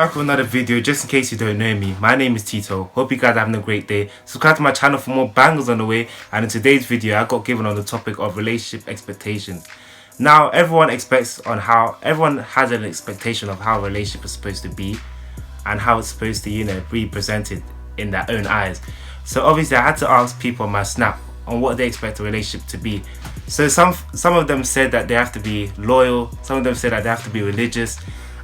Back with another video. Just in case you don't know me, my name is Tito. Hope you guys are having a great day. Subscribe to my channel for more bangers on the way. And in today's video, I got given on the topic of relationship expectations. Now, everyone has an expectation of how a relationship is supposed to be and how it's supposed to, be presented in their own eyes. So obviously, I had to ask people on my Snap on what they expect a relationship to be. So some of them said that they have to be loyal. Some of them said that they have to be religious.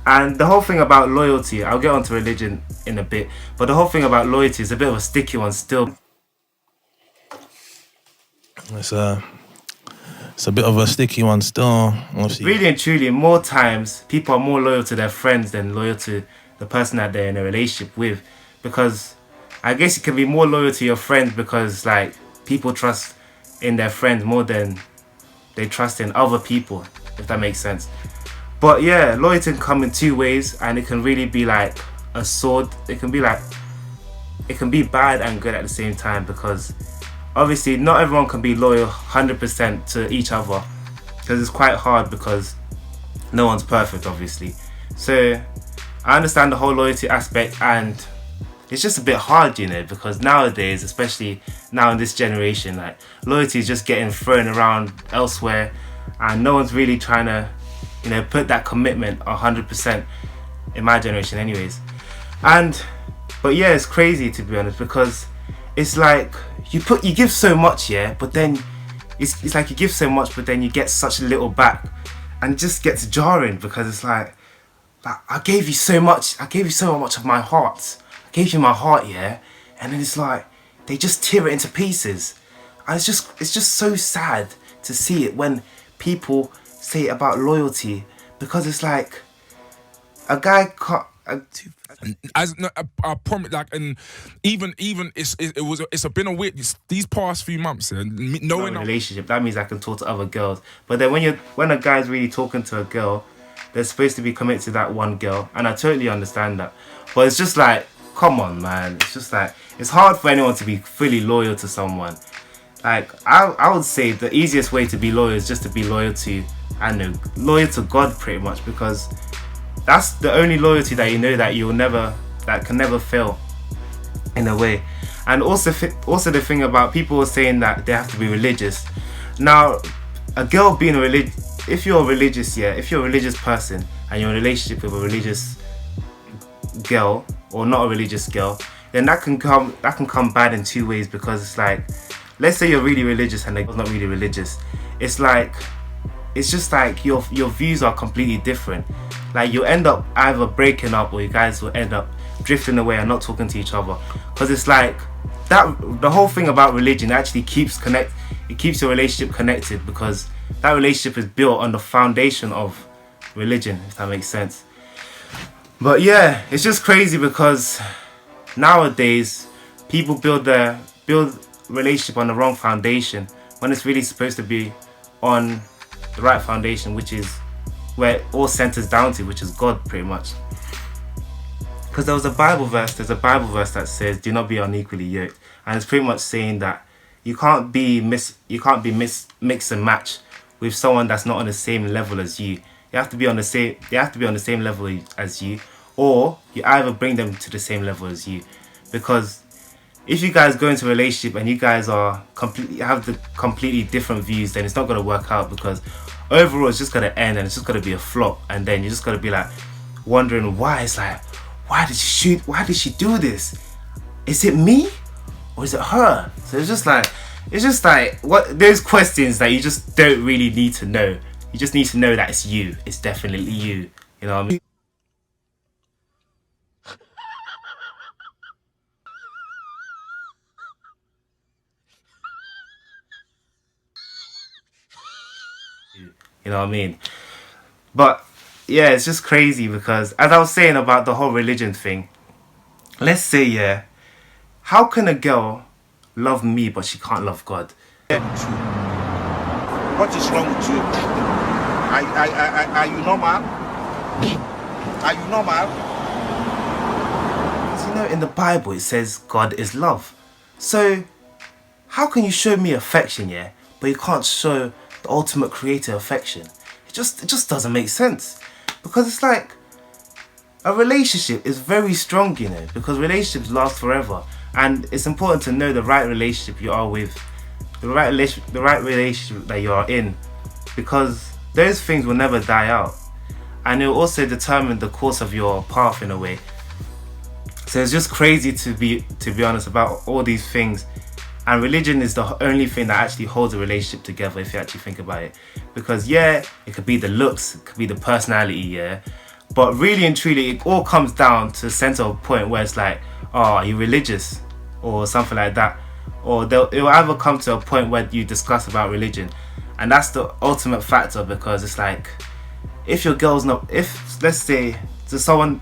And the whole thing about loyalty, I'll get onto religion in a bit, but the whole thing about loyalty is a bit of a sticky one still. It's a bit of a sticky one still. Really and truly, more times, people are more loyal to their friends than loyal to the person that they're in a relationship with. Because I guess you can be more loyal to your friends because people trust in their friends more than they trust in other people, if that makes sense. But yeah, loyalty can come in two ways, and it can really be like a sword. It can be bad and good at the same time, because obviously not everyone can be loyal 100% to each other, because it's quite hard because no one's perfect, obviously. So I understand the whole loyalty aspect, and it's just a bit hard, because nowadays, especially now in this generation, loyalty is just getting thrown around elsewhere, and no one's really trying to put that commitment 100% in my generation anyways. But yeah, it's crazy, to be honest, because it's like you give so much, but then it's like you give so much, but then you get such little back, and it just gets jarring, because it's like I gave you so much of my heart. I gave you my heart, and then it's like they just tear it into pieces. And it's just so sad to see it when people say about loyalty, because it's like a guy can't. I promise, and even it's been a weird these past few months, and knowing a relationship, that means I can talk to other girls. But then when a guy's really talking to a girl, they're supposed to be committed to that one girl, and I totally understand that. But it's just like, come on, man. It's just like it's hard for anyone to be fully loyal to someone. I would say the easiest way to be loyal is just to be loyal to God, pretty much, because that's the only loyalty that that can never fail, in a way. And also the thing about people saying that they have to be religious. Now, a girl being if you're a religious person and you're in a relationship with a religious girl or not a religious girl, then that can come bad in two ways, because it's like, let's say you're really religious and the girl's not really religious. It's just like your views are completely different. Like, you'll end up either breaking up, or you guys will end up drifting away and not talking to each other. Because it's like the whole thing about religion actually keeps your relationship connected, because that relationship is built on the foundation of religion, if that makes sense. But yeah, it's just crazy, because nowadays people build relationship on the wrong foundation, when it's really supposed to be on the right foundation, which is where it all centers down to, which is God, pretty much. Because there's a Bible verse that says, "Do not be unequally yoked," and it's pretty much saying that you can't be mix and match with someone that's not on the same level as you. They have to be on the same level as you, or you either bring them to the same level as you. Because if you guys go into a relationship and you guys have the completely different views, then it's not going to work out, because overall it's just going to end and it's just going to be a flop, and then you're just going to be like wondering why. It's like, why did she do this? Is it me or is it her? So it's just like what those questions that you just don't really need to know. You just need to know that it's you. It's definitely you. You know what I mean? You know what I mean? But yeah, it's just crazy, because as I was saying about the whole religion thing, let's say, how can a girl love me but she can't love God? What is wrong with you? Are you normal? Are you normal? Because in the Bible it says God is love. So how can you show me affection, but you can't show the ultimate creator affection? It just doesn't make sense. Because it's like a relationship is very strong, you know, because relationships last forever, and it's important to know the right relationship you are with, the right relationship that you are in, because those things will never die out, and it will also determine the course of your path in a way. So it's just crazy to be honest about all these things, and religion is the only thing that actually holds a relationship together if you actually think about it. Because yeah, it could be the looks, it could be the personality, yeah, but really and truly it all comes down to a center of point where it's like, oh, are you religious or something like that, or it will either come to a point where you discuss about religion, and that's the ultimate factor. Because it's like, if your girl's not, if let's say so someone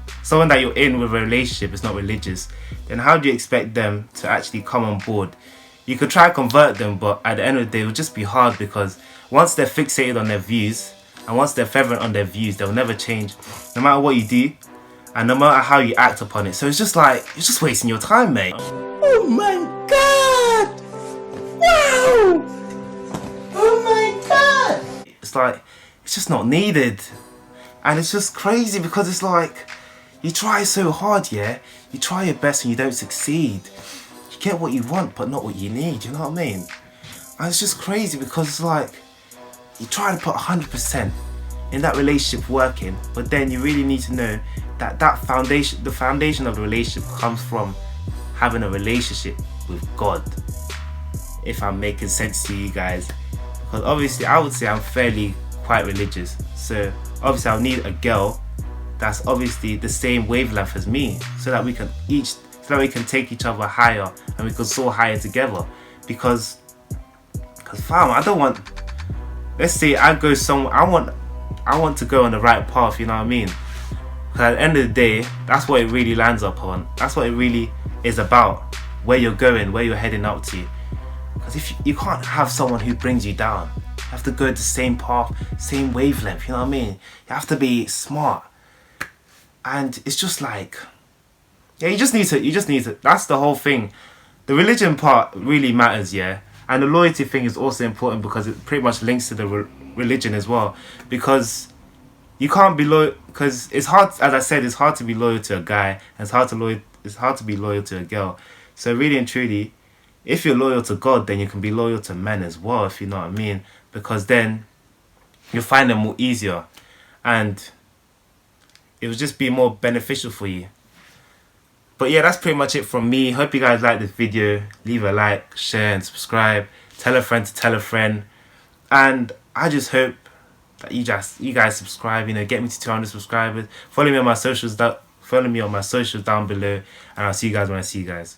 that you're in with a relationship is not religious, then how do you expect them to actually come on board? You could try to convert them, but at the end of the day it will just be hard, because once they're fixated on their views and once they're fervent on their views, they'll never change no matter what you do and no matter how you act upon it. So it's just like, you're just wasting your time, mate. Oh my god! Wow! Oh my god! It's like, it's just not needed. And it's just crazy, because it's like, you try so hard, yeah? You try your best and you don't succeed. You get what you want, but not what you need, you know what I mean? And it's just crazy, because it's like, you try to put 100% in that relationship working, but then you really need to know that the foundation of the relationship comes from having a relationship with God. If I'm making sense to you guys. Because obviously I would say I'm fairly quite religious. So obviously I'll need a girl that's obviously the same wavelength as me, so that we can take each other higher and we can soar higher together. Because fam, I don't want, let's say I go somewhere, I want to go on the right path, you know what I mean? Because at the end of the day, that's what it really lands upon. That's what it really is about, where you're going, where you're heading up to. Because if you can't have someone who brings you down, you have to go the same path, same wavelength, you know what I mean? You have to be smart. And it's just like, yeah, you just need to, that's the whole thing. The religion part really matters, yeah? And the loyalty thing is also important, because it pretty much links to the religion as well. Because you can't be loyal, because it's hard, as I said, it's hard to be loyal to a guy, and it's hard to be loyal to a girl. So really and truly, if you're loyal to God, then you can be loyal to men as well, if you know what I mean. Because then you'll find them more easier, and it will just be more beneficial for you. But yeah, that's pretty much it from me. Hope you guys like this video. Leave a like, share and subscribe. Tell a friend to tell a friend. And I just hope that you guys subscribe, you know, get me to 200 subscribers. Follow me on my socials down below, and I'll see you guys when I see you guys.